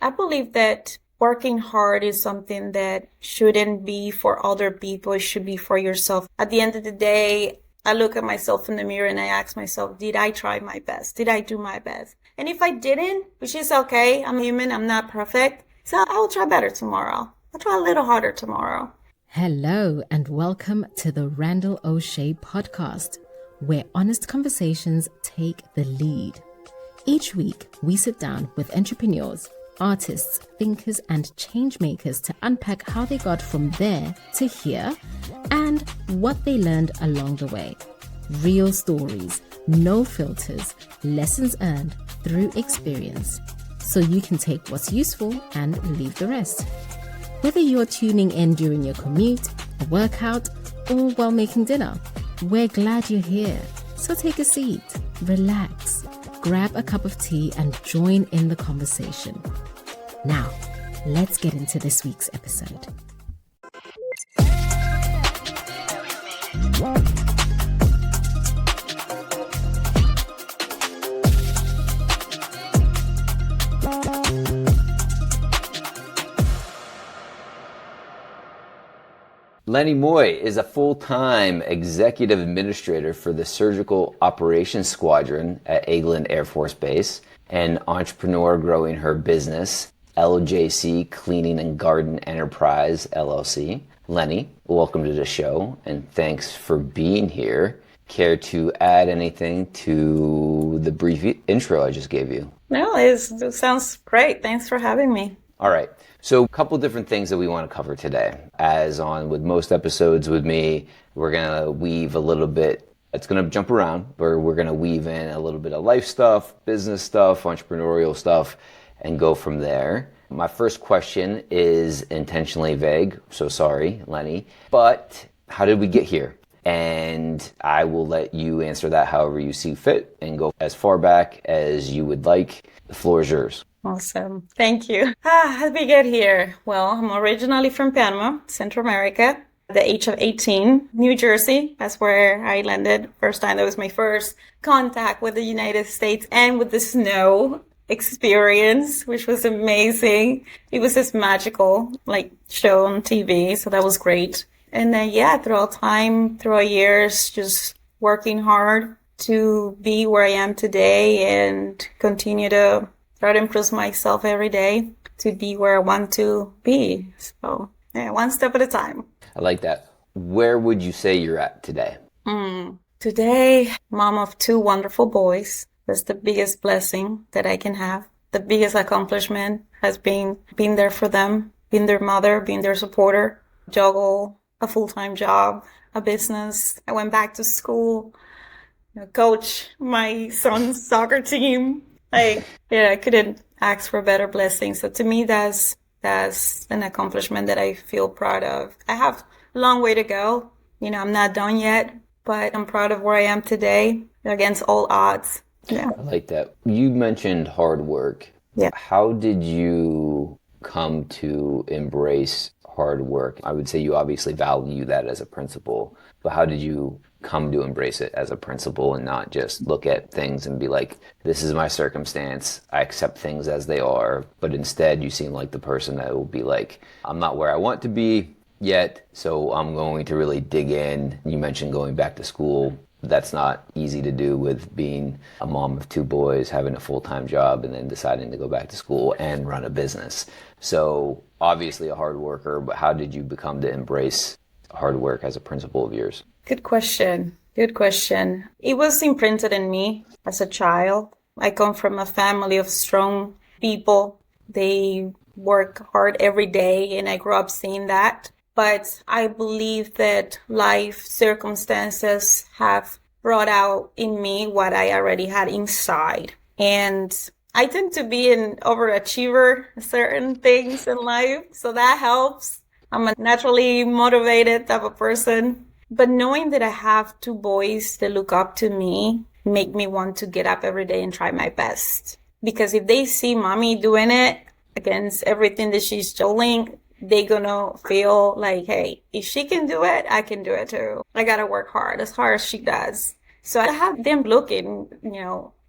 I believe that working hard is something that shouldn't be for other people. It should be for yourself. At the end of the day, I look at myself in the mirror and I ask myself, did I try my best? Did I do my best? And if I didn't, which is okay, I'm human, I'm not perfect. So I will try better tomorrow. I'll try a little harder tomorrow. Hello and welcome to the Randall Osché Podcast, where honest conversations take the lead. Each week, we sit down with entrepreneurs, artists, thinkers, and change makers to unpack how they got from there to here and what they learned along the way. Real stories, no filters, lessons earned through experience, so you can take what's useful and leave the rest. Whether you're tuning in during your commute, a workout, or while making dinner, we're glad you're here. So take a seat, relax, grab a cup of tea, and join in the conversation. Now, let's get into this week's episode. Lenis Moye is a full-time executive administrator for the Surgical Operations Squadron at Eglin Air Force Base, an entrepreneur growing her business, LJC Cleaning Garden Enterprise, LLC. Lenis, welcome to the show, and thanks for being here. Care to add anything to the brief intro I just gave you? No, it sounds great. Thanks for having me. All right. So a couple different things that we want to cover today. As on with most episodes with me, we're going to weave a little bit. It's going to jump around, but we're going to weave in a little bit of life stuff, business stuff, entrepreneurial stuff, and go from there. My first question is intentionally vague, so sorry, Lenis. But how did we get here? And I will let you answer that however you see fit and go as far back as you would like. The floor is yours. Awesome. Thank you. How did we get here? Well, I'm originally from Panama, Central America. At the age of 18, New Jersey, that's where I landed. First time, that was my first contact with the United States and with the snow experience, which was amazing. It was this magical, show on TV, so that was great. And then, throughout years, just working hard to be where I am today and continue to try to improve myself every day to be where I want to be. So, one step at a time. I like that. Where would you say you're at today? Today, mom of two wonderful boys. That's the biggest blessing that I can have. The biggest accomplishment has been being there for them, being their mother, being their supporter, juggle a full-time job, a business. I went back to school, coach my son's soccer team. I couldn't ask for better blessings. So to me, that's an accomplishment that I feel proud of. I have a long way to go. I'm not done yet, but I'm proud of where I am today against all odds. Yeah. I like that. You mentioned hard work. Yeah. How did you come to embrace hard work? I would say you obviously value that as a principle, but how did you come to embrace it as a principle and not just look at things and be like, this is my circumstance, I accept things as they are, but instead you seem like the person that will be like, I'm not where I want to be yet, so I'm going to really dig in. You mentioned going back to school. That's not easy to do with being a mom of two boys, having a full-time job, and then deciding to go back to school and run a business. So obviously a hard worker, but how did you become to embrace hard work as a principle of yours? Good question. It was imprinted in me as a child. I come from a family of strong people. They work hard every day, and I grew up seeing that. But I believe that life circumstances have brought out in me what I already had inside. And I tend to be an overachiever in certain things in life, so that helps. I'm a naturally motivated type of person. But knowing that I have two boys that look up to me make me want to get up every day and try my best. Because if they see mommy doing it against everything that she's doing, they're gonna feel like, hey, if she can do it, I can do it too. I gotta work hard as she does. So I have them looking,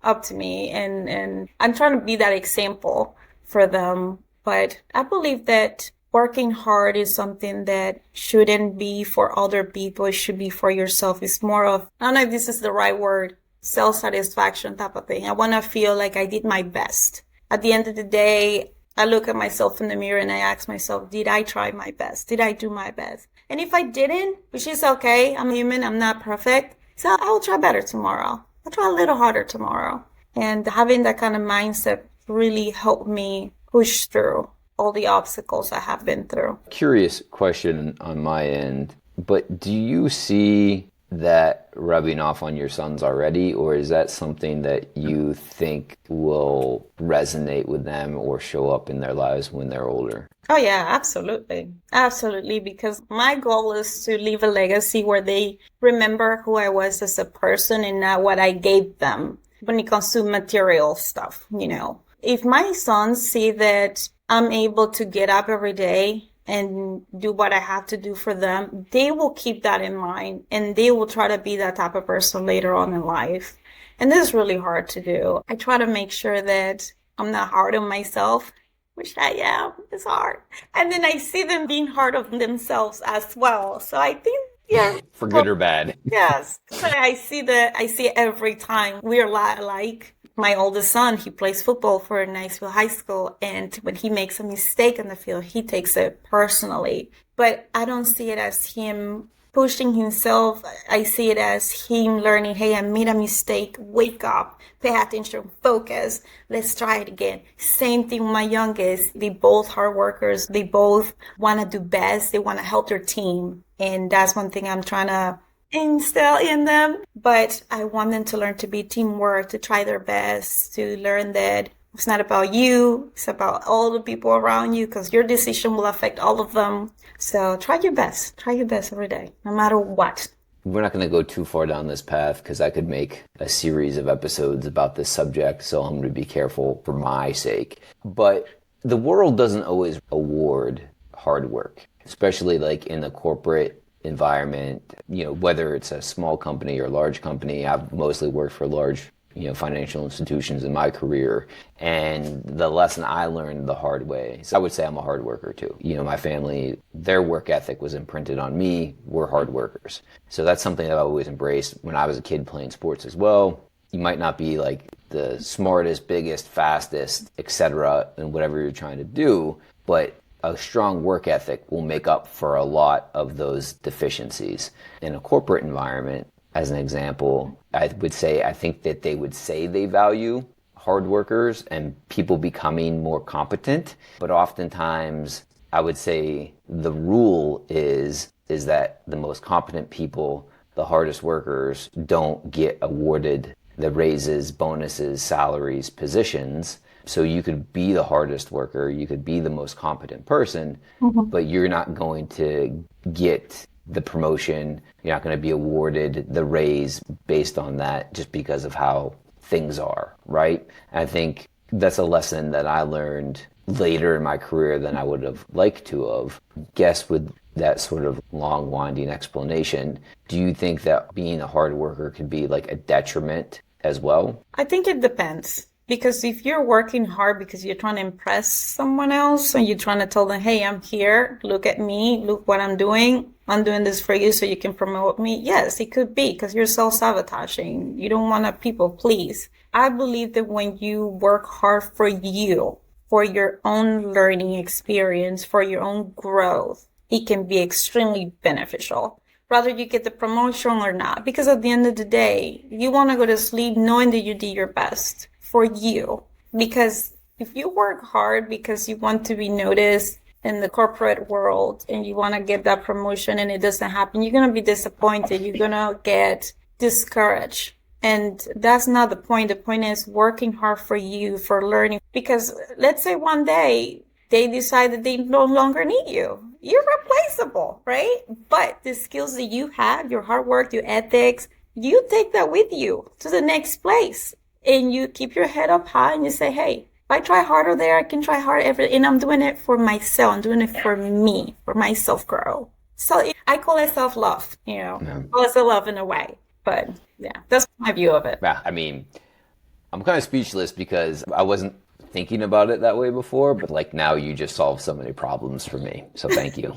up to me, and I'm trying to be that example for them. But I believe that working hard is something that shouldn't be for other people. It should be for yourself. It's more of, I don't know if this is the right word, self-satisfaction type of thing. I want to feel like I did my best. At the end of the day, I look at myself in the mirror and I ask myself, did I try my best? Did I do my best? And if I didn't, which is okay, I'm human, I'm not perfect, so I'll try better tomorrow. I'll try a little harder tomorrow. And having that kind of mindset really helped me push through all the obstacles I have been through. Curious question on my end, but do you see that rubbing off on your sons already, or is that something that you think will resonate with them or show up in their lives when they're older? Oh yeah, absolutely. Absolutely, because my goal is to leave a legacy where they remember who I was as a person and not what I gave them when it comes to material stuff, you know. If my sons see that I'm able to get up every day and do what I have to do for them, they will keep that in mind and they will try to be that type of person later on in life. And this is really hard to do. I try to make sure that I'm not hard on myself, which I am. It's hard. And then I see them being hard on themselves as well. So I think, yeah. For good or bad. Yes. So I see it every time. We're a lot alike. My oldest son, he plays football for Niceville High School, and when he makes a mistake on the field, he takes it personally. But I don't see it as him pushing himself. I see it as him learning, hey, I made a mistake, wake up, pay attention, focus, let's try it again. Same thing with my youngest. They both hard workers. They both want to do best. They want to help their team. And that's one thing I'm trying to instill in them, but I want them to learn to be teamwork, to try their best, to learn that it's not about you, it's about all the people around you, because your decision will affect all of them. So try your best every day, no matter what. We're not going to go too far down this path because I could make a series of episodes about this subject, so I'm going to be careful for my sake. But the world doesn't always award hard work, especially like in the corporate environment, you know, whether it's a small company or large company. I've mostly worked for large, financial institutions in my career. And the lesson I learned the hard way, so I would say I'm a hard worker too. My family, their work ethic was imprinted on me. We're hard workers. So that's something that I always embraced when I was a kid playing sports as well. You might not be like the smartest, biggest, fastest, etc. in whatever you're trying to do, but a strong work ethic will make up for a lot of those deficiencies. In a corporate environment, as an example, I would say I think that they would say they value hard workers and people becoming more competent, but oftentimes I would say the rule is that the most competent people, the hardest workers, don't get awarded the raises, bonuses, salaries, positions. So you could be the hardest worker, you could be the most competent person, but you're not going to get the promotion, you're not going to be awarded the raise based on that just because of how things are, right? And I think that's a lesson that I learned later in my career than I would have liked to have. Guess with that sort of long, winding explanation, do you think that being a hard worker could be like a detriment as well? I think it depends. Because if you're working hard because you're trying to impress someone else and you're trying to tell them, hey, I'm here, look at me, look what I'm doing this for you so you can promote me. Yes, it could be because you're self-sabotaging. You don't want to people please. I believe that when you work hard for you, for your own learning experience, for your own growth, it can be extremely beneficial. Whether you get the promotion or not. Because at the end of the day, you want to go to sleep knowing that you did your best for you. Because if you work hard because you want to be noticed in the corporate world and you want to get that promotion and it doesn't happen, you're going to be disappointed. You're going to get discouraged. And that's not the point. The point is working hard for you, for learning. Because let's say one day they decide that they no longer need you. You're replaceable, right? But the skills that you have, your hard work, your ethics, you take that with you to the next place. And you keep your head up high and you say, hey, if I try harder there, I can try harder every, and I'm doing it for myself. I'm doing it for me, for my self-growth. So I call it self-love, Call it self-love in a way. But yeah, that's my view of it. Yeah, I mean, I'm kind of speechless because I wasn't thinking about it that way before, but like now you just solved so many problems for me. So thank you.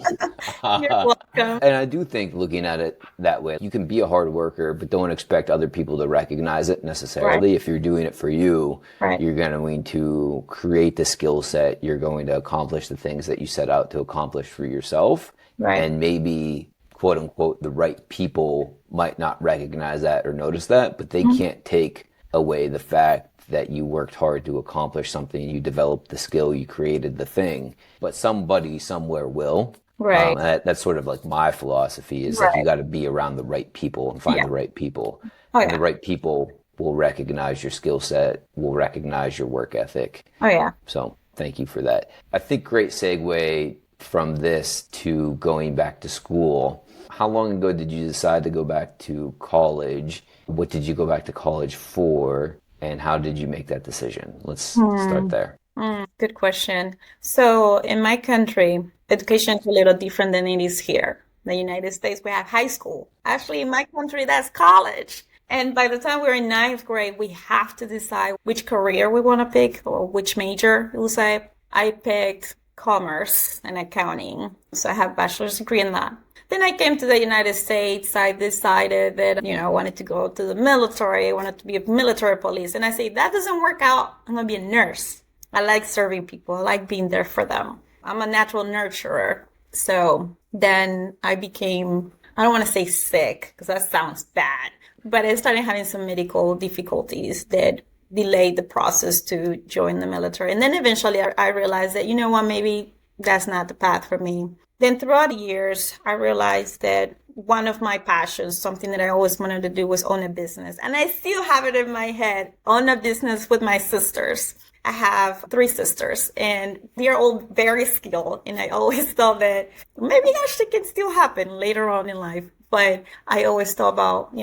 You're welcome. And I do think looking at it that way, you can be a hard worker, but don't expect other people to recognize it necessarily. Right. If you're doing it for you, Right. you're going to create the skill set. You're going to accomplish the things that you set out to accomplish for yourself. Right. And maybe, quote unquote, the right people might not recognize that or notice that, but they can't take away the fact that you worked hard to accomplish something, you developed the skill, you created the thing, but somebody somewhere will. Right. That's sort of like my philosophy is like you got to be around the right people and find the right people. Oh, And yeah. the right people will recognize your skill set, will recognize your work ethic. Oh, yeah. So thank you for that. I think great segue from this to going back to school. How long ago did you decide to go back to college? What did you go back to college for? And how did you make that decision? Let's start there. Good question. So in my country, education is a little different than it is here. In the United States, we have high school. Actually, in my country, that's college. And by the time we're in ninth grade, we have to decide which career we want to pick or which major we'll say. I picked commerce and accounting. So I have a bachelor's degree in that. Then I came to the United States. I decided that, I wanted to go to the military. I wanted to be a military police. And I say, that doesn't work out. I'm going to be a nurse. I like serving people. I like being there for them. I'm a natural nurturer. So then I became, I don't want to say sick because that sounds bad, but I started having some medical difficulties that delayed the process to join the military. And then eventually I realized that, maybe that's not the path for me. Then throughout the years, I realized that one of my passions, something that I always wanted to do, was own a business. And I still have it in my head, own a business with my sisters. I have 3 sisters and they're all very skilled. And I always thought that maybe that shit can still happen later on in life. But I always thought about,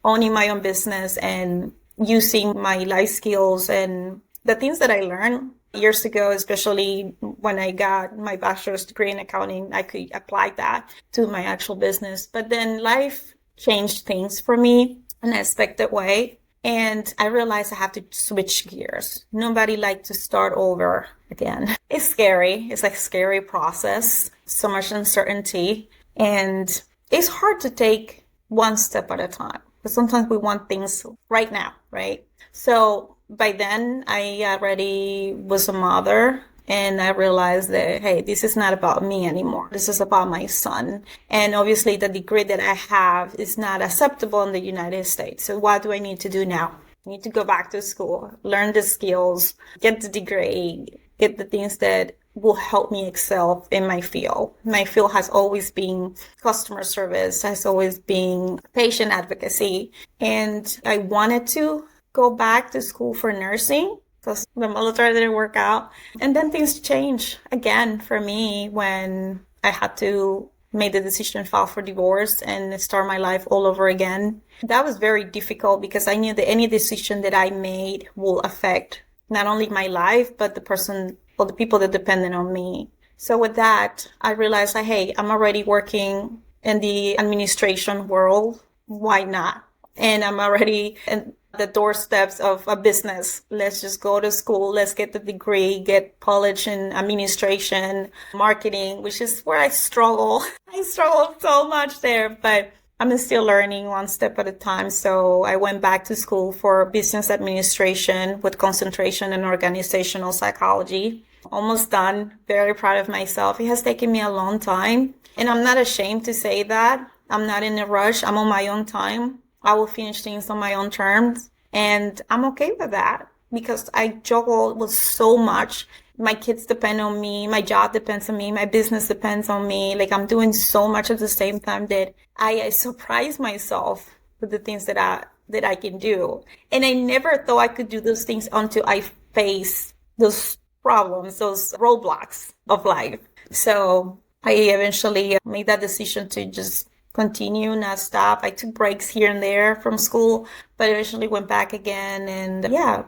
owning my own business and using my life skills and the things that I learned years ago, especially when I got my bachelor's degree in accounting, I could apply that to my actual business. But then life changed things for me in an unexpected way. And I realized I have to switch gears. Nobody likes to start over again. It's scary. It's like a scary process. So much uncertainty. And it's hard to take one step at a time. But sometimes we want things right now, right? So by then, I already was a mother and I realized that, hey, this is not about me anymore. This is about my son. And obviously, the degree that I have is not acceptable in the United States. So what do I need to do now? I need to go back to school, learn the skills, get the degree, get the things that will help me excel in my field. My field has always been customer service, has always been patient advocacy. And I wanted to go back to school for nursing because the military didn't work out. And then things changed again for me when I had to make the decision to file for divorce and start my life all over again. That was very difficult because I knew that any decision that I made will affect not only my life, but the person or the people that depended on me. So with that, I realized that, hey, I'm already working in the administration world. Why not? And I'm already in the doorsteps of a business. Let's just go to school. Let's get the degree, get college in administration, marketing, which is where I struggle. I struggled so much there, but I'm still learning one step at a time. So I went back to school for business administration with concentration in organizational psychology. Almost done. Very proud of myself. It has taken me a long time. And I'm not ashamed to say that. I'm not in a rush. I'm on my own time. I will finish things on my own terms. And I'm okay with that because I juggle with so much. My kids depend on me. My job depends on me. My business depends on me. Like I'm doing so much at the same time that I surprise myself with the things that I can do. And I never thought I could do those things until I face those problems, those roadblocks of life. So I eventually made that decision to just continue, not stop. I took breaks here and there from school, but eventually went back again. And yeah,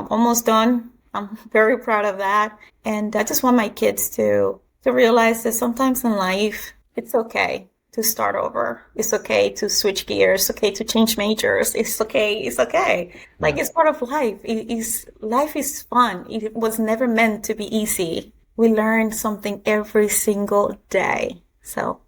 almost done. I'm very proud of that. And I just want my kids to realize that sometimes in life, it's okay to start over. It's okay to switch gears. It's okay to change majors. It's okay. It's okay. Like, it's part of life. Life is fun. It was never meant to be easy. We learn something every single day. So,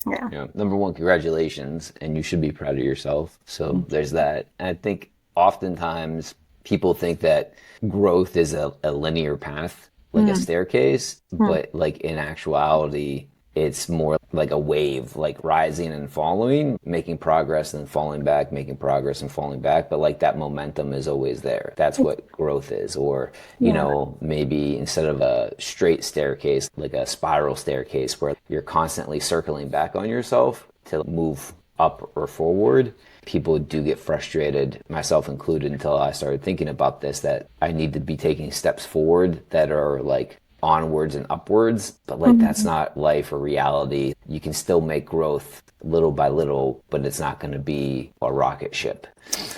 yeah. Number one, congratulations. And you should be proud of yourself. So there's that. And I think oftentimes people think that growth is a linear path, like a staircase, but like in actuality, it's more like a wave, like rising and falling, making progress and falling back, making progress and falling back. But like that momentum is always there. That's what growth is. Or, you know, maybe instead of a straight staircase, like a spiral staircase where you're constantly circling back on yourself to move up or forward. People do get frustrated, myself included, until I started thinking about this, that I need to be taking steps forward that are like onwards and upwards, but like that's not life or reality. You can still make growth little by little, but it's not going to be a rocket ship.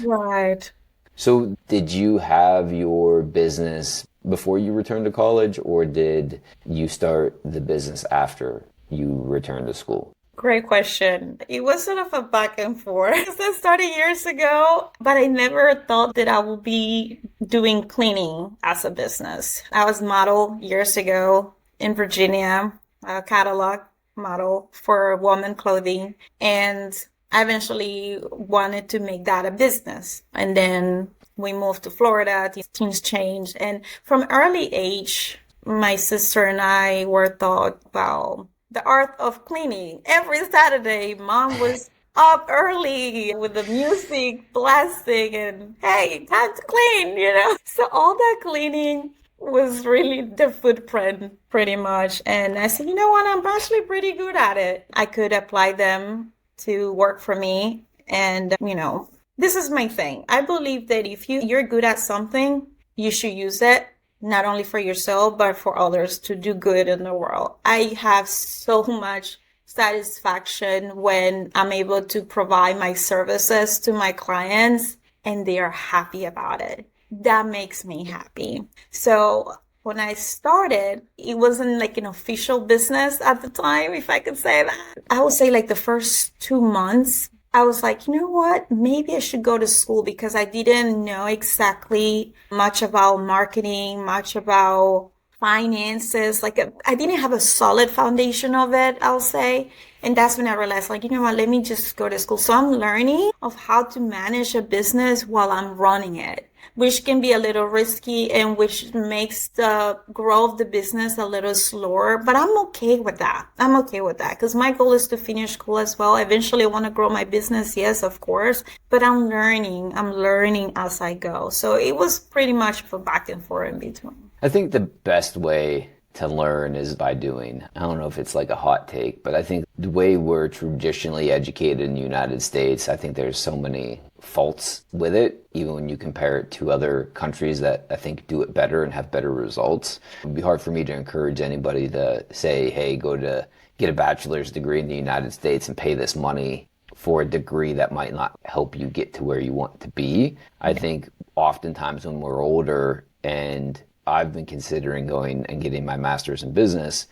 Right. So did you have your business before you returned to college, or did you start the business after you returned to school? Great question. It was sort of a back and forth. I started years ago, but I never thought that I would be doing cleaning as a business. I was model years ago in Virginia, a catalog model for women clothing. And I eventually wanted to make that a business. And then we moved to Florida, things changed. And from early age, my sister and I were taught about the art of cleaning. Every Saturday, Mom was up early with the music blasting and, hey, time to clean, you know? So all that cleaning was really the footprint pretty much. And I said, you know what? I'm actually pretty good at it. I could apply them to work for me. And, you know, this is my thing. I believe that if you're good at something, you should use it. Not only for yourself, but for others to do good in the world. I have so much satisfaction when I'm able to provide my services to my clients and they are happy about it. That makes me happy. So when I started, it wasn't like an official business at the time, if I could say that. I would say like the first 2 months, I was like, you know what? Maybe I should go to school because I didn't know exactly much about marketing, much about finances. Like I didn't have a solid foundation of it, I'll say. And that's when I realized, like, you know what? Let me just go to school. So I'm learning of how to manage a business while I'm running it, which can be a little risky and which makes the growth of the business a little slower. But I'm okay with that. I'm okay with that because my goal is to finish school as well. Eventually, I want to grow my business. Yes, of course. But I'm learning as I go. So it was pretty much a back and forth in between. I think the best way to learn is by doing. I don't know if it's like a hot take, but I think the way we're traditionally educated in the United States, I think there's so many faults with it, even when you compare it to other countries that I think do it better and have better results. It would be hard for me to encourage anybody to say, hey, go to get a bachelor's degree in the United States and pay this money for a degree that might not help you get to where you want to be. I think oftentimes when we're older, and I've been considering going and getting my master's in business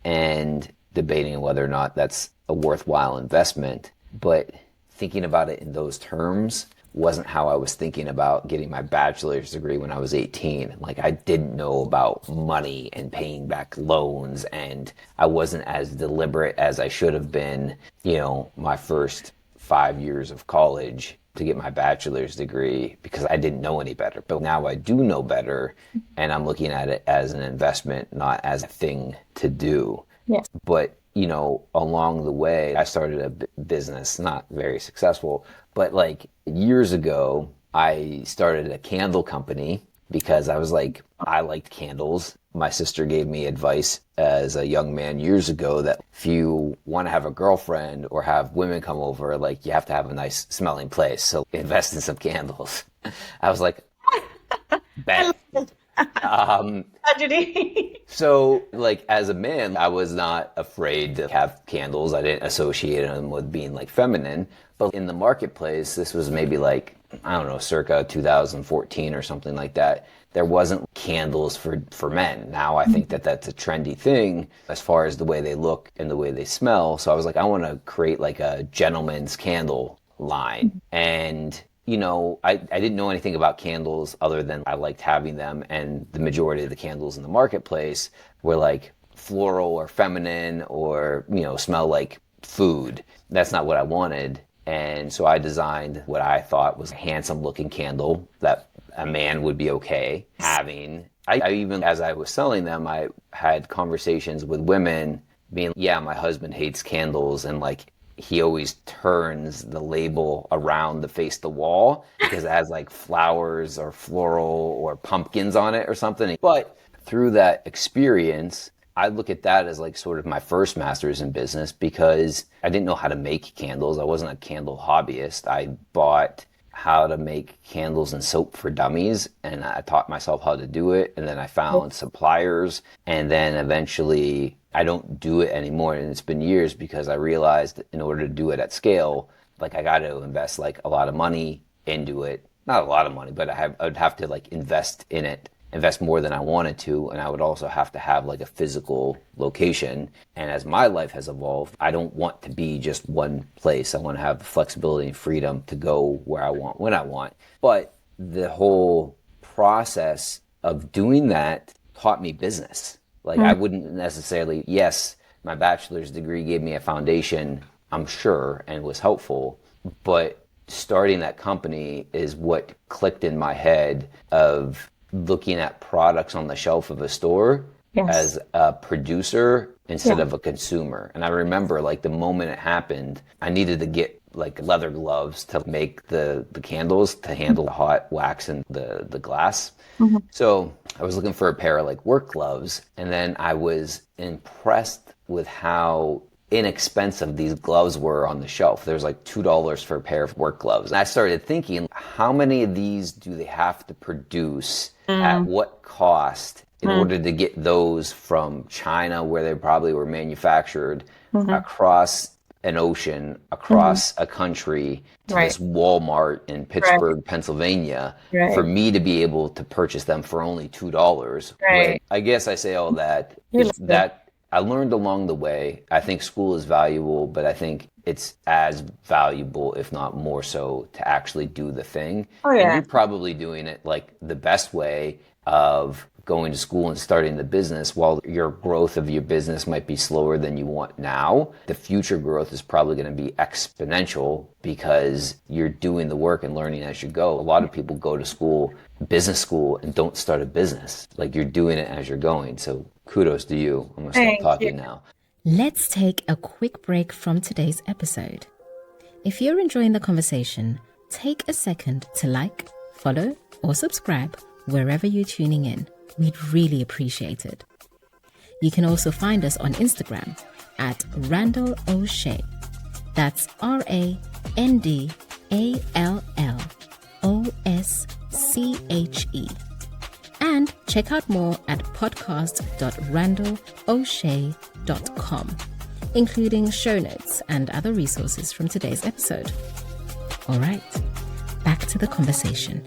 and debating whether or not that's a worthwhile investment, but thinking about it in those terms wasn't how I was thinking about getting my bachelor's degree when I was 18. Like, I didn't know about money and paying back loans, and I wasn't as deliberate as I should have been, you know, my first 5 years of college to get my bachelor's degree because I didn't know any better. But now I do know better, and I'm looking at it as an investment, not as a thing to do. Yes. But, you know, along the way, I started a business, not very successful, but like years ago, I started a candle company because I was like, I liked candles. My sister gave me advice as a young man years ago that if you want to have a girlfriend or have women come over, like, you have to have a nice smelling place. So invest in some candles. I was like, bet. Tragedy. So, like, as a man, I was not afraid to have candles. I didn't associate them with being like feminine. But in the marketplace, this was maybe like, I don't know, circa 2014 or something like that. There wasn't candles for men. Now I think that that's a trendy thing as far as the way they look and the way they smell. So I was like, I want to create like a gentleman's candle line. And I didn't know anything about candles other than I liked having them. And the majority of the candles in the marketplace were like floral or feminine or, smell like food. That's not what I wanted. And so I designed what I thought was a handsome looking candle that a man would be okay having. I even, as I was selling them, I had conversations with women being, yeah, my husband hates candles and like, he always turns the label around to face the wall because it has like flowers or floral or pumpkins on it or something. But through that experience, I look at that as like sort of my first master's in business because I didn't know how to make candles. I wasn't a candle hobbyist. I bought how to make candles and soap for dummies and I taught myself how to do it. And then I found suppliers and then eventually I don't do it anymore, and it's been years because I realized in order to do it at scale, like I got to invest like a lot of money into it. Not a lot of money, but I would have to like invest in it, invest more than I wanted to, and I would also have to have like a physical location. And as my life has evolved, I don't want to be just one place. I want to have the flexibility and freedom to go where I want, when I want. But the whole process of doing that taught me business. Like I wouldn't necessarily, yes, my bachelor's degree gave me a foundation, I'm sure, and was helpful. But starting that company is what clicked in my head of looking at products on the shelf of a store as a producer instead of a consumer. And I remember like the moment it happened, I needed to get like leather gloves to make the candles to handle the hot wax and the glass. So I was looking for a pair of like work gloves, and then I was impressed with how inexpensive these gloves were on the shelf. There's like $2 for a pair of work gloves. And I started thinking, how many of these do they have to produce at what cost in order to get those from China, where they probably were manufactured, across an ocean, across a country, to this Walmart in Pittsburgh, Pennsylvania, for me to be able to purchase them for only $2. But I guess I say all that is that I learned along the way. I think school is valuable, but I think it's as valuable, if not more so, to actually do the thing. And you're probably doing it like the best way of going to school and starting the business. While your growth of your business might be slower than you want now, the future growth is probably going to be exponential because you're doing the work and learning as you go. A lot of people go to school, business school, and don't start a business. Like you're doing it as you're going. So kudos to you. I'm going to stop talking now. Let's take a quick break from today's episode. If you're enjoying the conversation, take a second to like, follow, or subscribe wherever you're tuning in. We'd really appreciate it. You can also find us on Instagram at Randall Osché. That's RANDALLOSCHE. And check out more at podcast.randallosché.com, including show notes and other resources from today's episode. All right, back to the conversation.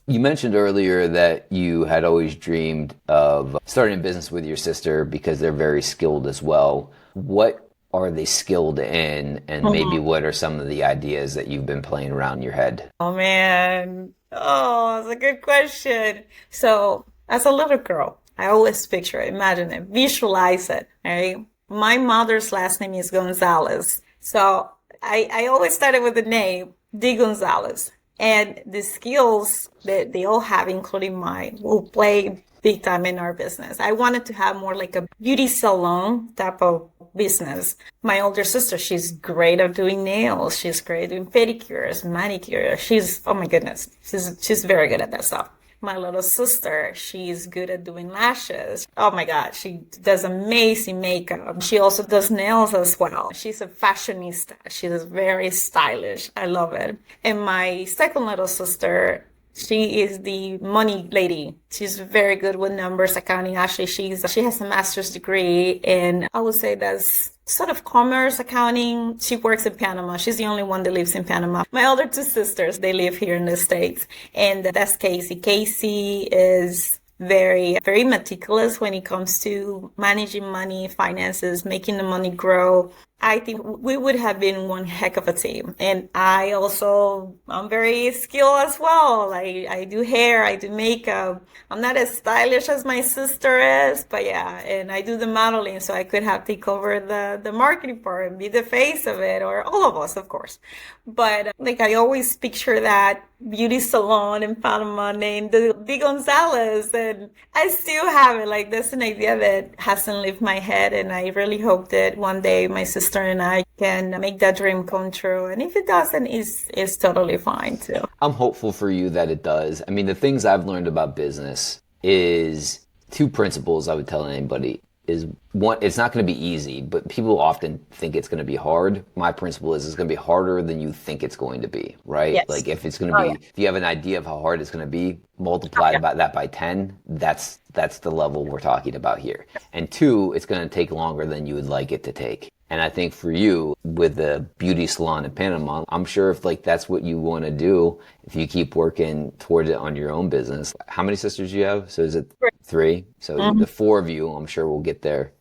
You mentioned earlier that you had always dreamed of starting a business with your sister because they're very skilled as well. What are they skilled in? And maybe what are some of the ideas that you've been playing around in your head? Oh, man. Oh, that's a good question. So as a little girl, I always picture it, imagine it, visualize it, right? My mother's last name is Gonzalez. So I always started with the name, D. Gonzalez. And the skills that they all have, including mine, will play big time in our business. I wanted to have more like a beauty salon type of business. My older sister, she's great at doing nails. She's great at doing pedicures, manicures. Oh my goodness, she's very good at that stuff. My little sister, she's good at doing lashes. Oh my God, she does amazing makeup. She also does nails as well. She's a fashionista. She's very stylish. I love it. And my second little sister, She is the money lady. She's very good with numbers, accounting. Actually, she has a master's degree in, I would say that's sort of commerce accounting. She works in Panama. She's the only one that lives in Panama. My other two sisters, they live here in the States. And that's Casey. Casey is very, very meticulous when it comes to managing money, finances, making the money grow. I think we would have been one heck of a team. And I'm very skilled as well. I do hair, I do makeup. I'm not as stylish as my sister is, but yeah, and I do the modeling, so I could have take over the marketing part and be the face of it, or all of us, of course. But like I always picture that beauty salon in Panama named the D. Gonzalez, and I still have it. Like that's an idea that hasn't left my head, and I really hope that one day my sister and I can make that dream come true. And if it doesn't, it's totally fine too. I'm hopeful for you that it does. I mean, the things I've learned about business is two principles I would tell anybody. Is one, it's not going to be easy, but people often think it's going to be hard. My principle is it's going to be harder than you think it's going to be, right? Yes. Like if it's going to be, if you have an idea of how hard it's going to be, multiply about that by 10, that's the level we're talking about here. And two, it's going to take longer than you would like it to take. And I think for you, with the beauty salon in Panama, I'm sure if like that's what you want to do, if you keep working towards it on your own business. How many sisters do you have? So is it 3? So the 4 of you, I'm sure we'll get there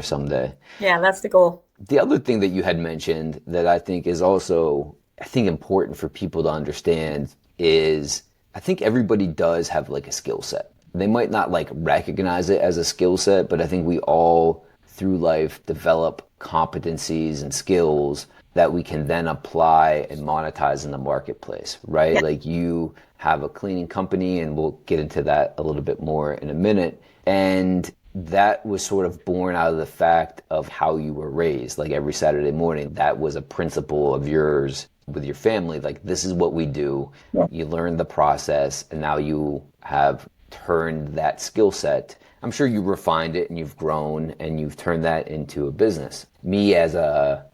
someday. Yeah, that's the goal. The other thing that you had mentioned that I think is also, important for people to understand is I think everybody does have like a skill set. They might not like recognize it as a skill set, but I think we all through life develop competencies and skills that we can then apply and monetize in the marketplace, right? Yeah. Like you have a cleaning company, and we'll get into that a little bit more in a minute. And that was sort of born out of the fact of how you were raised. Like every Saturday morning, that was a principle of yours with your family. Like, this is what we do. Yeah. You learned the process, and now you have turned that skill set. I'm sure you refined it and you've grown and you've turned that into a business. Me as a,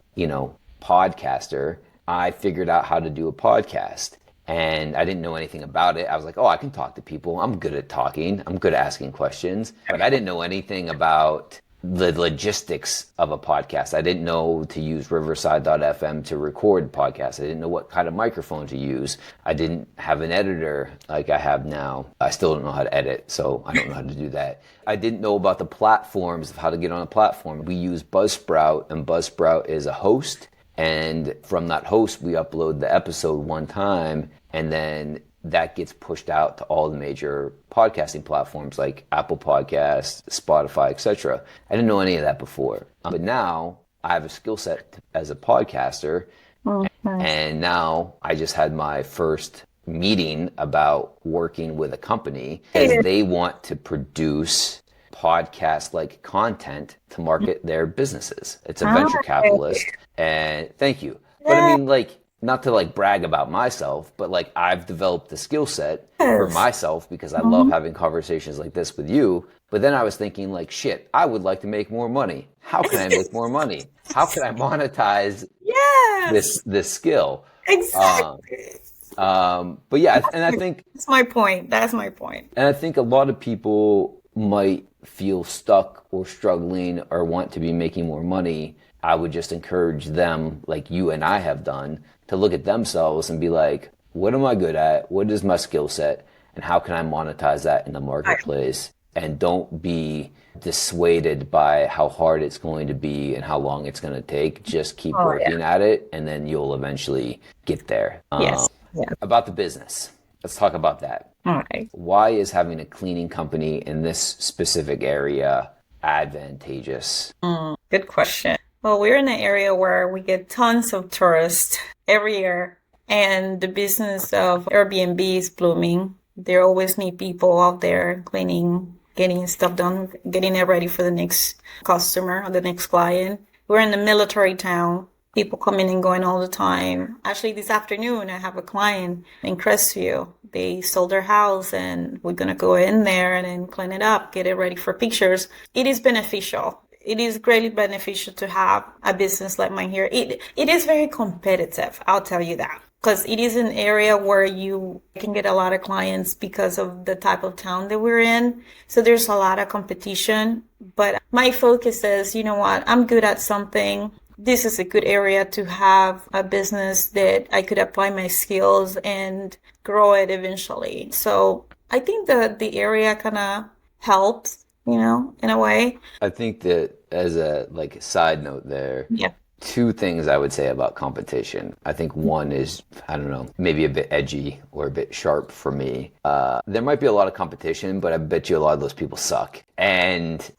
podcaster, I figured out how to do a podcast, and I didn't know anything about it. I was like, I can talk to people. I'm good at talking. I'm good at asking questions, but I didn't know anything about the logistics of a podcast. I didn't know to use Riverside.fm to record podcasts. I didn't know what kind of microphone to use. I didn't have an editor like I have now. I still don't know how to edit, so I don't know how to do that. I didn't know about the platforms of how to get on a platform. We use Buzzsprout, and Buzzsprout is a host. And from that host, we upload the episode one time, and then that gets pushed out to all the major podcasting platforms like Apple Podcasts, Spotify, etc. I didn't know any of that before. But now I have a skill set as a podcaster. Oh, nice. And now I just had my first meeting about working with a company as they want to produce podcast-like content to market their businesses. It's a venture capitalist. And thank you. But I mean, like, not to like brag about myself, but like I've developed the skill set for myself because I love having conversations like this with you. But then I was thinking like, shit, I would like to make more money. How can I make more money? How can I monetize this skill? Exactly. But yeah, and I think that's my point. That's my point. And I think a lot of people might feel stuck or struggling or want to be making more money. I would just encourage them, like you and I have done, to look at themselves and be like, what am I good at? What is my skill set? And how can I monetize that in the marketplace? And don't be dissuaded by how hard it's going to be and how long it's going to take. Just keep working at it, and then you'll eventually get there. Yes. About the business. Let's talk about that. All right. Why is having a cleaning company in this specific area advantageous? Good question. Well, we're in an area where we get tons of tourists every year, and the business of Airbnb is blooming. They always need people out there cleaning, getting stuff done, getting it ready for the next customer or the next client. We're in a military town. People coming and going all the time. Actually, this afternoon, I have a client in Crestview. They sold their house, and we're going to go in there and then clean it up, get it ready for pictures. It is beneficial. It is greatly beneficial to have a business like mine here. It is very competitive, I'll tell you that. because it is an area where you can get a lot of clients because of the type of town that we're in. So there's a lot of competition. But my focus is, you know what, I'm good at something. This is a good area to have a business that I could apply my skills and grow it eventually. So I think the area kind of helps, in a way. I think that as a side note there, Yeah. two things I would say about competition. I think one is, I don't know, maybe a bit edgy or a bit sharp for me. There might be a lot of competition, but I bet you a lot of those people suck. And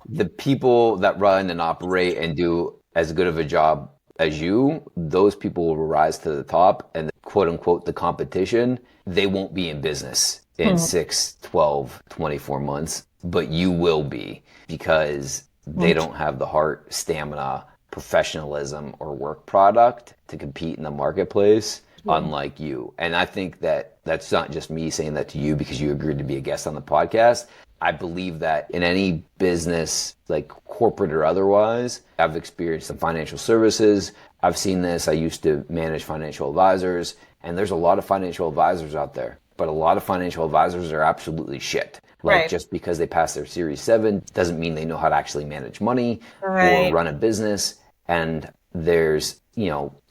the people that run and operate and do as good of a job as you, those people will rise to the top, and quote unquote, the competition, they won't be in business in 6, 12, 24 months, but you will be, because they don't have the heart, stamina, professionalism, or work product to compete in the marketplace, unlike you. And I think that that's not just me saying that to you because you agreed to be a guest on the podcast. I believe that in any business, like corporate or otherwise, I've experienced in financial services. I've seen this. I used to manage financial advisors, and there's a lot of financial advisors out there, but a lot of financial advisors are absolutely shit. Right. Just because they passed their Series 7 doesn't mean they know how to actually manage money Right. or run a business. And there's,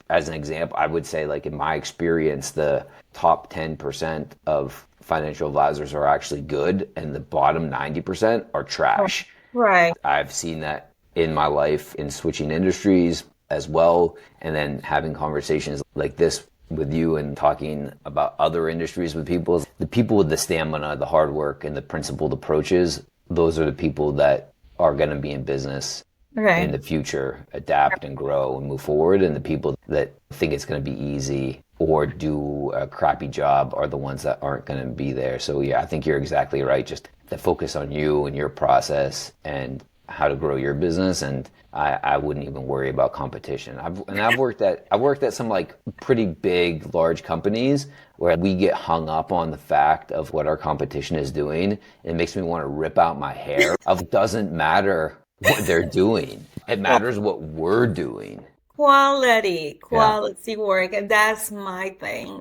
as an example, I would say, in my experience, the top 10% of financial advisors are actually good, and the bottom 90% are trash. Right. I've seen that in my life in switching industries as well, and then having conversations like this with you and talking about other industries with people. The people with the stamina, the hard work, and the principled approaches, those are the people that are going to be in business in the future, adapt and grow and move forward. And the people that think it's going to be easy or do a crappy job are the ones that aren't going to be there. So yeah, I think you're exactly right. Just the focus on you and your process and how to grow your business, and I wouldn't even worry about competition. I've worked at some pretty big, large companies where we get hung up on the fact of what our competition is doing. It makes me want to rip out my hair. It doesn't matter what they're doing. It matters what we're doing. Quality work, and that's my thing.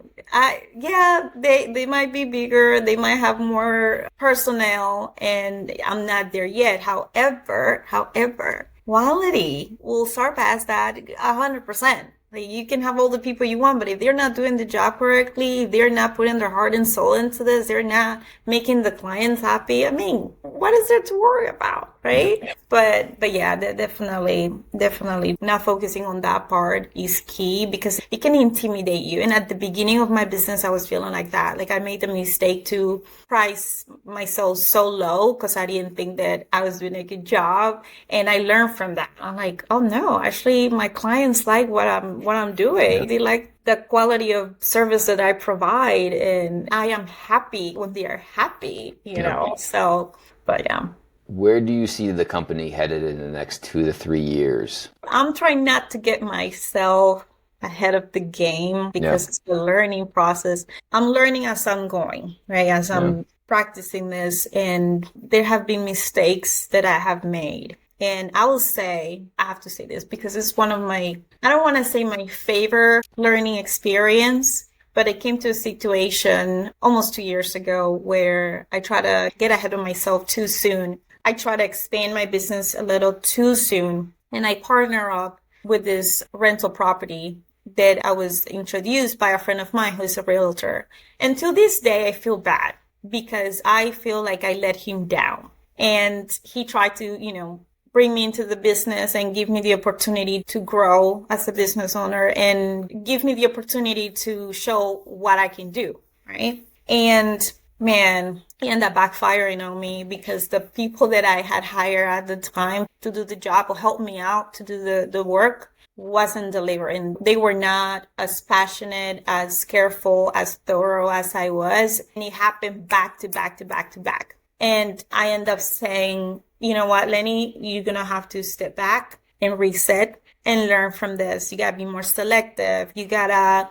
They might be bigger, they might have more personnel, and I'm not there yet. However, quality will surpass that 100%. You can have all the people you want, but if they're not doing the job correctly, if they're not putting their heart and soul into this, they're not making the clients happy. I mean, what is there to worry about, right? But yeah, definitely not focusing on that part is key, because it can intimidate you. And at the beginning of my business, I was feeling like that. I made the mistake to price myself so low because I didn't think that I was doing a good job. And I learned from that. I'm like, oh no, actually my clients like what I'm doing. Yeah. They like the quality of service that I provide, and I am happy when they are happy, you know? So, but yeah. Where do you see the company headed in the next 2 to 3 years? I'm trying not to get myself ahead of the game because it's the learning process. I'm learning as I'm going, right? As I'm practicing this, and there have been mistakes that I have made. And I have to say this because it's one of I don't want to say my favorite learning experience, but it came to a situation almost 2 years ago where I tried to get ahead of myself too soon. I tried to expand my business a little too soon, and I partnered up with this rental property that I was introduced by a friend of mine who's a realtor. And to this day, I feel bad because I feel like I let him down. And he tried to, bring me into the business and give me the opportunity to grow as a business owner and give me the opportunity to show what I can do, right? And man, it ended up backfiring on me because the people that I had hired at the time to do the job or help me out to do the work wasn't delivering. They were not as passionate, as careful, as thorough as I was. And it happened back to back to back to back. And I end up saying, you know what, Lenny, you're going to have to step back and reset and learn from this. You got to be more selective. You got to,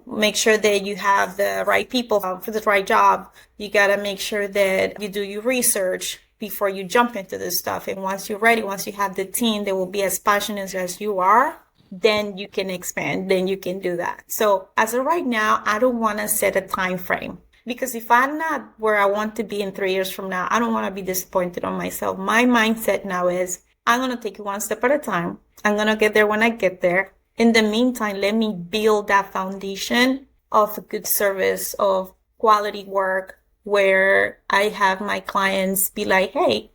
make sure that you have the right people for the right job. You got to make sure that you do your research before you jump into this stuff. And once you're ready, once you have the team that will be as passionate as you are, then you can expand, then you can do that. So as of right now, I don't want to set a time frame, because if I'm not where I want to be in 3 years from now, I don't want to be disappointed on myself. My mindset now is I'm going to take it one step at a time. I'm going to get there when I get there. In the meantime, let me build that foundation of a good service, of quality work, where I have my clients be like, hey,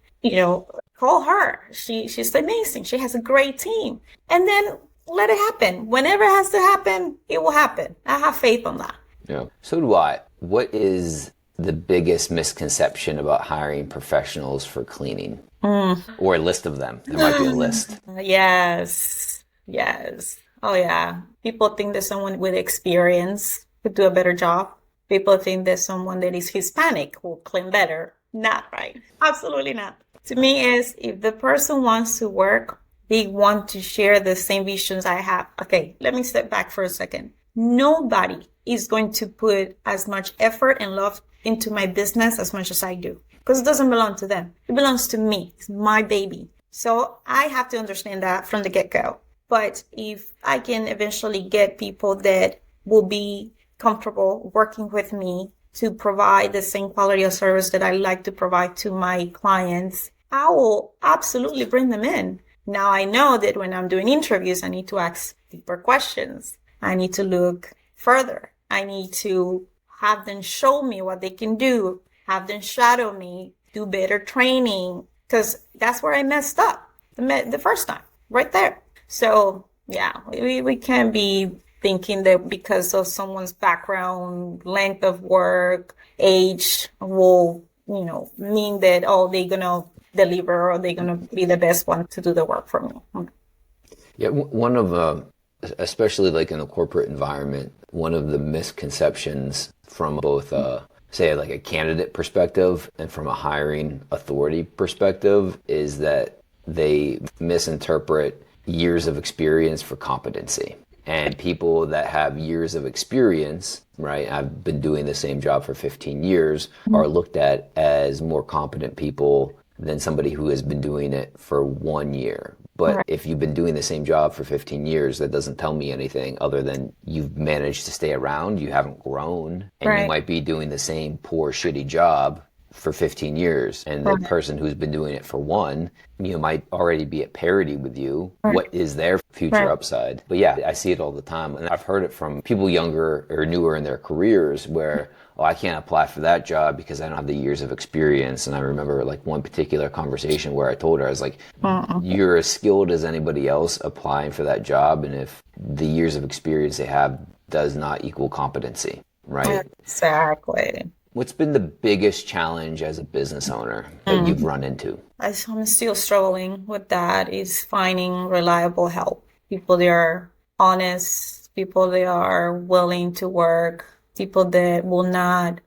call her. She's amazing. She has a great team. And then let it happen. Whenever it has to happen, it will happen. I have faith on that. Yeah. So do I. What is the biggest misconception about hiring professionals for cleaning? Or a list of them. There might be a list. Yes. Oh, yeah. People think that someone with experience could do a better job. People think that someone that is Hispanic will clean better. Not right. Absolutely not. To me, is if the person wants to work, they want to share the same visions I have. Okay, let me step back for a second. Nobody is going to put as much effort and love into my business as much as I do, because it doesn't belong to them. It belongs to me. It's my baby. So I have to understand that from the get-go. But if I can eventually get people that will be comfortable working with me to provide the same quality of service that I like to provide to my clients, I will absolutely bring them in. Now I know that when I'm doing interviews, I need to ask deeper questions. I need to look further. I need to have them show me what they can do, have them shadow me, do better training, because that's where I messed up the first time, right there. So yeah, we can't be thinking that because of someone's background, length of work, age will, mean that, they're going to deliver or they're going to be the best one to do the work for me. Yeah, one of, especially like in a corporate environment, one of the misconceptions from both, say like a candidate perspective and from a hiring authority perspective is that they misinterpret years of experience for competency. And people that have years of experience, right, I've been doing the same job for 15 years, are looked at as more competent people than somebody who has been doing it for 1 year. But Right. if you've been doing the same job for 15 years, that doesn't tell me anything other than you've managed to stay around, you haven't grown, and Right. you might be doing the same poor, shitty job for 15 years. And the Right. person who's been doing it for one, might already be at parity with you. Right. What is their future Right. upside? But yeah, I see it all the time. And I've heard it from people younger or newer in their careers where, I can't apply for that job because I don't have the years of experience. And I remember like one particular conversation where I told her, I was like, you're as skilled as anybody else applying for that job. And if the years of experience they have does not equal competency, right? Exactly. What's been the biggest challenge as a business owner that you've run into? I'm still struggling with that, is finding reliable help. People that are honest, people that are willing to work, people that will not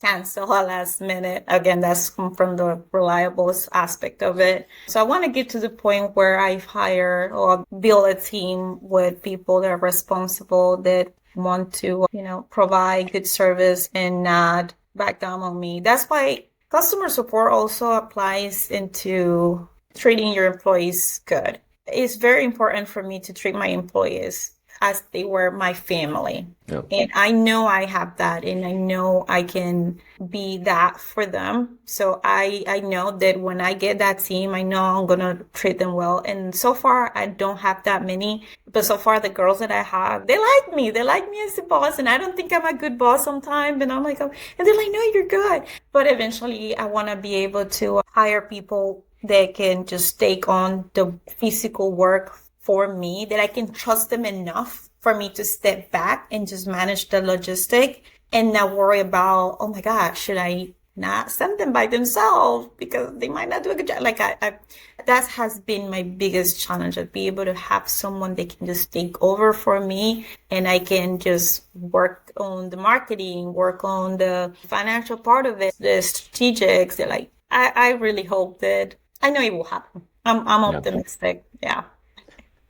cancel at last minute. Again, that's from the reliable aspect of it. So I want to get to the point where I hire or build a team with people that are responsible, that want to, provide good service and not back down on me. That's why customer support also applies into treating your employees good. It's very important for me to treat my employees as they were my family. Yep. And I know I have that, and I know I can be that for them. So I know that when I get that team, I know I'm going to treat them well. And so far, I don't have that many. But so far, the girls that I have, they like me. They like me as a boss. And I don't think I'm a good boss sometimes. And I'm like, and they're like, no, you're good. But eventually, I want to be able to hire people that can just take on the physical work for me, that I can trust them enough for me to step back and just manage the logistic and not worry about, oh my gosh, should I not send them by themselves because they might not do a good job. Like that has been my biggest challenge, to be able to have someone that can just take over for me, and I can just work on the marketing, work on the financial part of it, the strategics. They're like, I really hope that, I know it will happen. I'm optimistic. Yeah.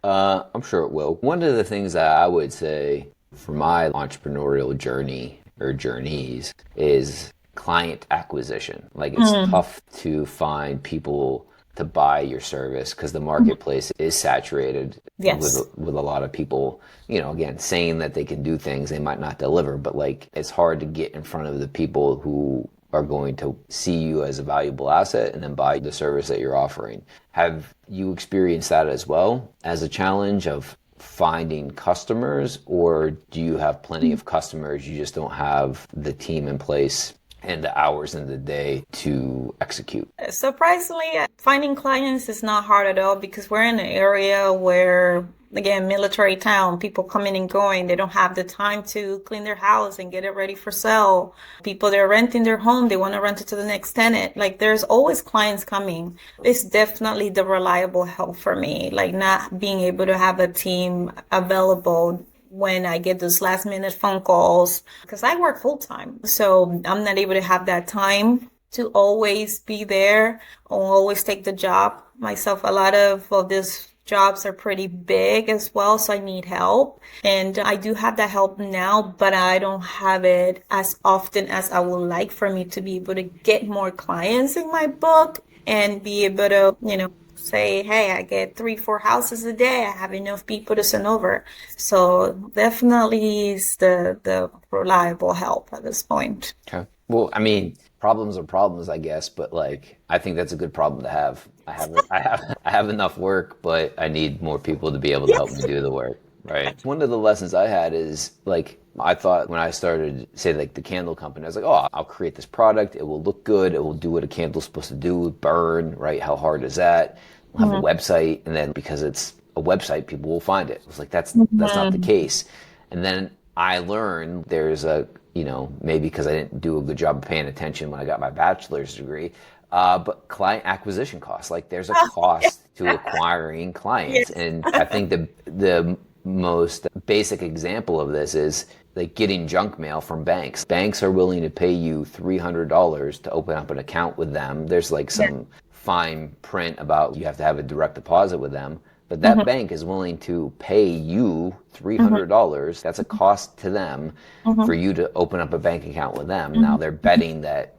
I'm sure it will. One of the things that I would say for my entrepreneurial journey or journeys is client acquisition. Like it's tough to find people to buy your service because the marketplace is saturated Yes. with a lot of people, again, saying that they can do things, they might not deliver, but like it's hard to get in front of the people who are going to see you as a valuable asset and then buy the service that you're offering. Have you experienced that as well as a challenge of finding customers, or do you have plenty of customers, you just don't have the team in place and the hours in the day to execute? Surprisingly, finding clients is not hard at all because we're in an area where, again, military town, people coming and going. They don't have the time to clean their house and get it ready for sale. People, they're renting their home. They want to rent it to the next tenant. Like, there's always clients coming. It's definitely the reliable help for me, like not being able to have a team available when I get those last minute phone calls, because I work full time. So I'm not able to have that time to always be there or always take the job myself. A lot of these jobs are pretty big as well, so I need help. And I do have that help now, but I don't have it as often as I would like for me to be able to get more clients in my book and be able to, say, hey, I get 3-4 houses a day. I have enough people to send over. So definitely is the reliable help at this point. Okay. Well, I mean, problems are problems, I guess, but like, I think that's a good problem to have. I have enough work, but I need more people to be able to help me do the work. Right. One of the lessons I had is like, I thought when I started, say, like the candle company, I was like, oh, I'll create this product. It will look good. It will do what a candle's supposed to do, burn, right? How hard is that? We'll have a website. And then because it's a website, people will find it. I was like, that's not the case. And then I learned there's maybe because I didn't do a good job of paying attention when I got my bachelor's degree, but client acquisition costs, like there's a cost to acquiring clients. Yes. And I think the most basic example of this is like getting junk mail from banks. Banks are willing to pay you $300 to open up an account with them. There's like some fine print about you have to have a direct deposit with them, but that bank is willing to pay you $300. That's a cost to them for you to open up a bank account with them. Now they're betting that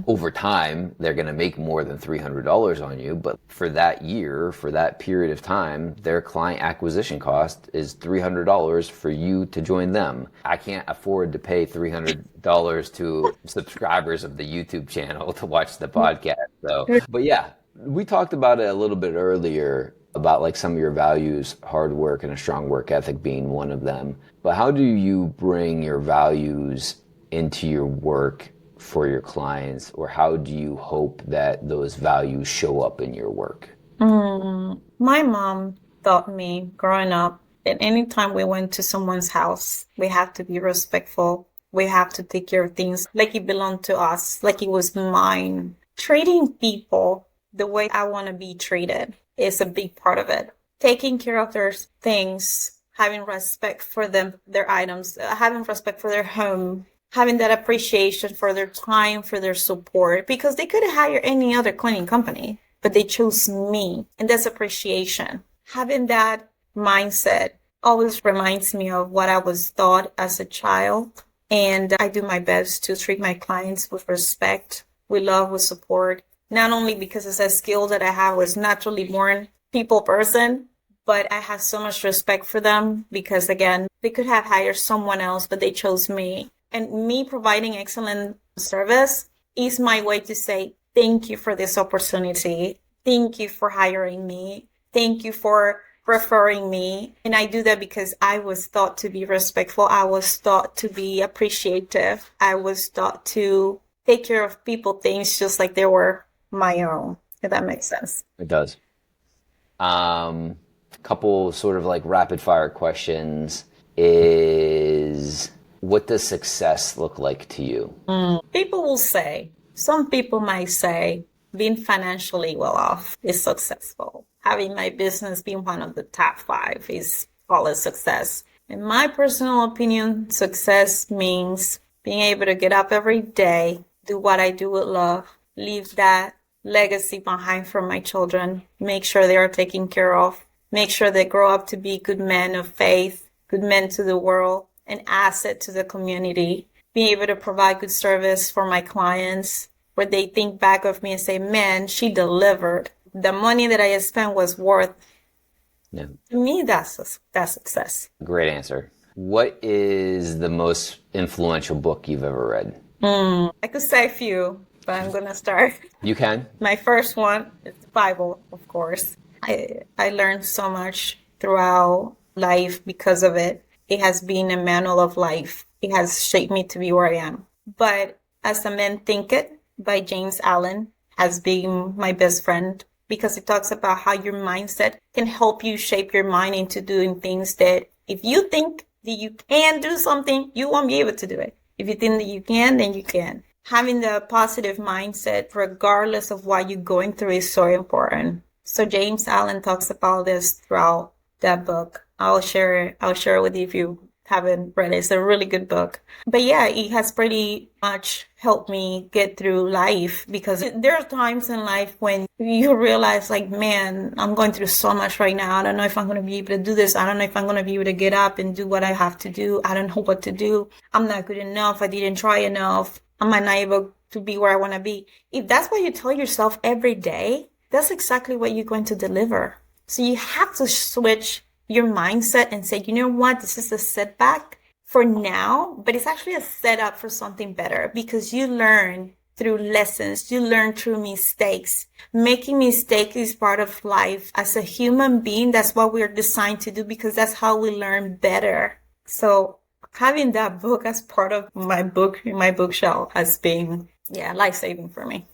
over time, they're going to make more than $300 on you. But for that year, for that period of time, their client acquisition cost is $300 for you to join them. I can't afford to pay $300 to subscribers of the YouTube channel to watch the podcast. So, but yeah, we talked about it a little bit earlier about like some of your values, hard work and a strong work ethic being one of them. But how do you bring your values into your work for your clients, or how do you hope that those values show up in your work? My mom taught me growing up that anytime we went to someone's house, we have to be respectful. We have to take care of things like it belonged to us, like it was mine. Treating people the way I want to be treated is a big part of it. Taking care of their things, having respect for them, their items, having respect for their home, having that appreciation for their time, for their support, because they could hire any other cleaning company, but they chose me, and that's appreciation. Having that mindset always reminds me of what I was taught as a child, and I do my best to treat my clients with respect, with love, with support, not only because it's a skill that I have, was naturally born people person, but I have so much respect for them because, again, they could have hired someone else, but they chose me. And me providing excellent service is my way to say, thank you for this opportunity. Thank you for hiring me. Thank you for referring me. And I do that because I was taught to be respectful. I was taught to be appreciative. I was taught to take care of people, things just like they were my own, if that makes sense. It does. Couple sort of like rapid fire questions is, what does success look like to you? People will say, some people might say, being financially well off is successful. Having my business being one of the top 5 is all a success. In my personal opinion, success means being able to get up every day, do what I do with love, leave that legacy behind for my children, make sure they are taken care of, make sure they grow up to be good men of faith, good men to the world, an asset to the community, being able to provide good service for my clients, where they think back of me and say, man, she delivered. the money that I spent was worth. Yeah. To me, that's success. Great answer. What is the most influential book you've ever read? I could say a few, but I'm going to start. You can. My first one is the Bible, of course. I learned so much throughout life because of it. It has been a manual of life. It has shaped me to be where I am. But As a Man Thinketh by James Allen has been my best friend because it talks about how your mindset can help you shape your mind into doing things that if you think that you can do something, you won't be able to do it. If you think that you can, then you can. Having the positive mindset, regardless of what you're going through, is so important. So James Allen talks about this throughout that book. I'll share it with you if you haven't read it. It's a really good book. But yeah, it has pretty much helped me get through life because there are times in life when you realize like, man, I'm going through so much right now. I don't know if I'm going to be able to do this. I don't know if I'm going to be able to get up and do what I have to do. I don't know what to do. I'm not good enough. I didn't try enough. I'm not able to be where I want to be. If that's what you tell yourself every day, that's exactly what you're going to deliver. So you have to switch your mindset and say, you know what, this is a setback for now, but it's actually a setup for something better because you learn through lessons, you learn through mistakes. Making mistakes is part of life. As a human being, that's what we're designed to do because that's how we learn better. So having that book as part of my bookshelf has been, life-saving for me.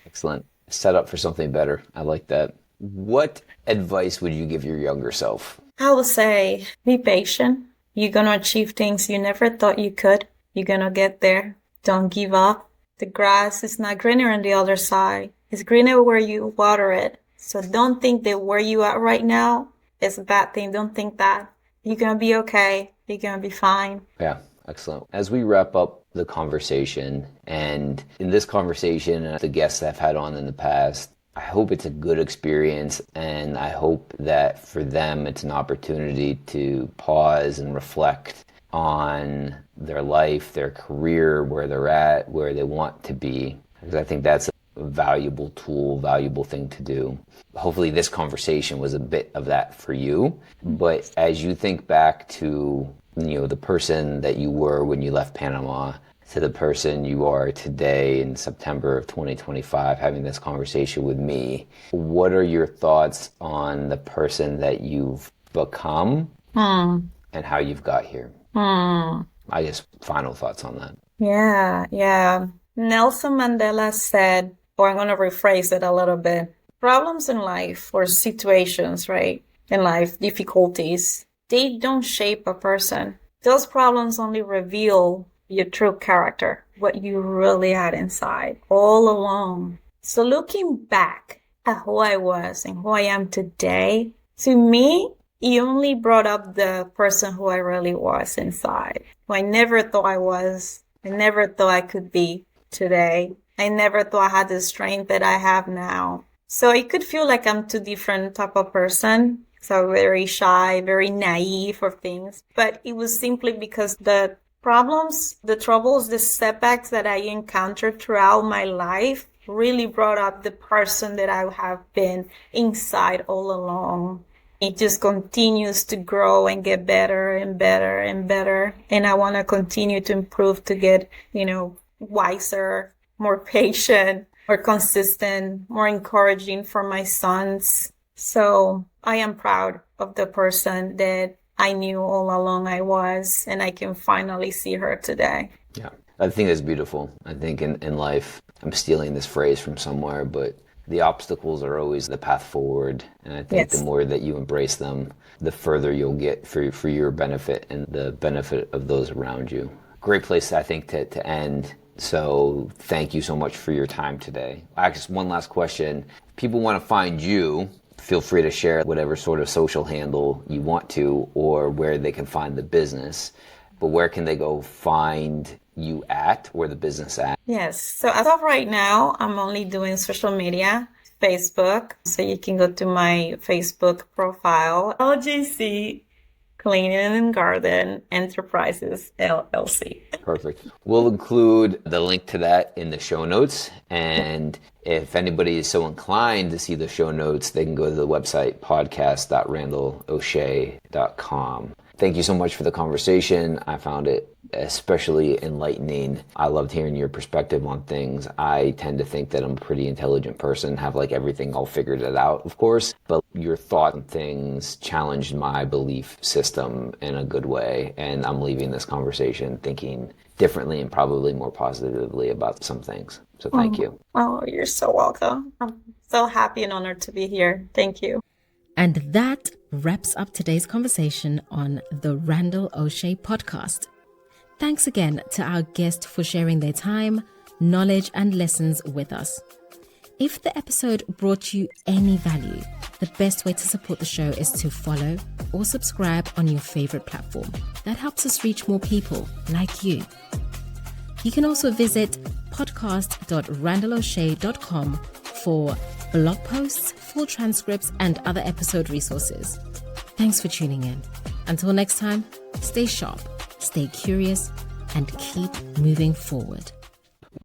Excellent. Set up for something better. I like that. What advice would you give your younger self? I would say, be patient. You're going to achieve things you never thought you could. You're going to get there. Don't give up. The grass is not greener on the other side. It's greener where you water it. So don't think that where you are right now is a bad thing. Don't think that. You're going to be okay. You're going to be fine. Yeah, excellent. As we wrap up the conversation, and in this conversation, the guests I've had on in the past, I hope it's a good experience, and I hope that for them it's an opportunity to pause and reflect on their life, their career, where they're at, where they want to be. Because I think that's a valuable tool, valuable thing to do. Hopefully this conversation was a bit of that for you. But as you think back to, the person that you were when you left Panama, to the person you are today in September of 2025, having this conversation with me, what are your thoughts on the person that you've become and how you've got here? I guess final thoughts on that. Yeah. Nelson Mandela said, or I'm going to rephrase it a little bit, problems in life or situations, right, in life, difficulties, they don't shape a person. Those problems only reveal your true character, what you really had inside all along. So looking back at who I was and who I am today, to me, it only brought up the person who I really was inside, who I never thought I was. I never thought I could be today. I never thought I had the strength that I have now. So it could feel like I'm two different type of person. So very shy, very naive of things. But it was simply because the problems, the troubles, the setbacks that I encountered throughout my life really brought up the person that I have been inside all along. It just continues to grow and get better and better and better. And I want to continue to improve to get, wiser, more patient, more consistent, more encouraging for my sons. So I am proud of the person that I knew all along I was, and I can finally see her today. Yeah, I think that's beautiful. I think in life, I'm stealing this phrase from somewhere, but the obstacles are always the path forward. And I think the more that you embrace them, the further you'll get for your benefit and the benefit of those around you. Great place, I think, to end. So thank you so much for your time today. Just one last question. If people want to find you, feel free to share whatever sort of social handle you want to, or where they can find the business. But where can they go find you at, or the business at? Yes. So as of right now, I'm only doing social media, Facebook. So you can go to my Facebook profile, LJC Cleaning Garden Enterprises, LLC. Perfect. We'll include the link to that in the show notes. And if anybody is so inclined to see the show notes, they can go to the website podcast.randallosche.com. Thank you so much for the conversation. I found it especially enlightening. I loved hearing your perspective on things. I tend to think that I'm a pretty intelligent person, have like everything all figured it out, of course, but your thought on things challenged my belief system in a good way. And I'm leaving this conversation thinking differently and probably more positively about some things. So thank you. Oh, you're so welcome. I'm so happy and honored to be here. Thank you. And that wraps up today's conversation on the Randall Osché Podcast. Thanks again to our guest for sharing their time, knowledge, and lessons with us. If the episode brought you any value, the best way to support the show is to follow or subscribe on your favorite platform. That helps us reach more people like you. You can also visit podcast.randallosché.com for blog posts, full transcripts, and other episode resources. Thanks for tuning in. Until next time, stay sharp, stay curious, and keep moving forward.